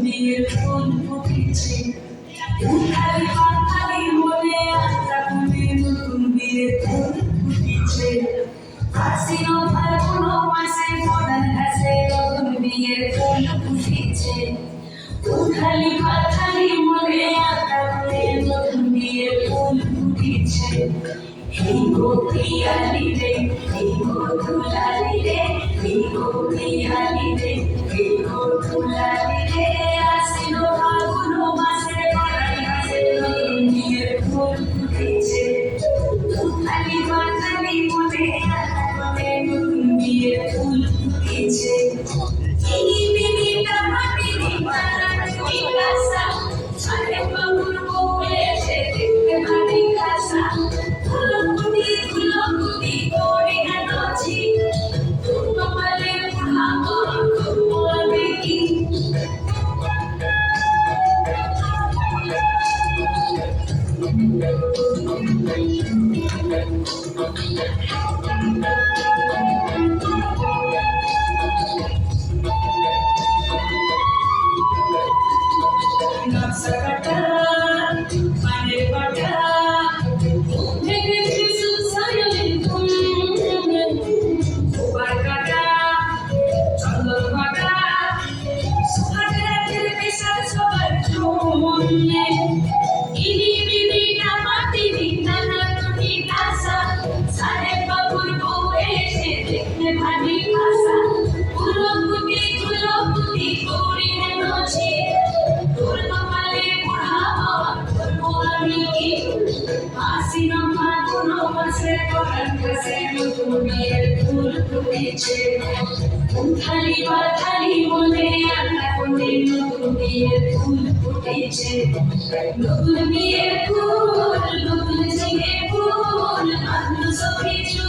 বিয়ের ফুল ফুটেছে উঠালি পাখালি মনে আশা করে নতুন বিয়ের ফুল ফুটেছে আশ্বিন ফাল্গুন মাসে মরার কাছে নতুন বিয়ের ফুল ফুটেছে উঠালি পাখালি মনে আশা করে নতুন বিয়ের ফুল ফুটেছে এই গো পিয়ালি রে এই গো দুলালি রে এই গো পিয়ালি রে এই গো দুলালি রে আশ্বিন ফাল্গুন মাসে মরার কাছে নতুন বিয়ের ফুল ফুটেছে উঠালি পাখালি মনে আশা করে নতুন বিয়ের ফুল ফুটেছে এই বিয়েটা মাটির পাড়া কাঁসা সাড়ে বাবুর বউয়েছে দেখতে ভারী কাঁসা ফুলকুটি করে নাচি তোর কপালে ভাঙন বলবে কি নকশাটা মানে বাটা থেকে কিছু সায়লের ফুল বারকাটা চন্দন বাটা সুহাগের রাতের পেশার সবার জন্যে ইনি বিবিটা মাটি বিজ্ঞানা তুমি কাঁসা সাহেব বাবুর বউ এসে দেখতে ভারী কাঁসা ফুলকুটি করি নাচি তোর কপালে বুড়াবো করবো আমি কি আশ্বিন ফাল্গুন মাসে পরার কাছে নতুন বিয়ের ফুল ফুটেছে উঠালি পাখালি মনে আশা করে নতুন বিয়ের ফুল ফুটেছে নতুন বিয়ের ফুল নতুন ঝিঙে ফুল মানুষ কিছু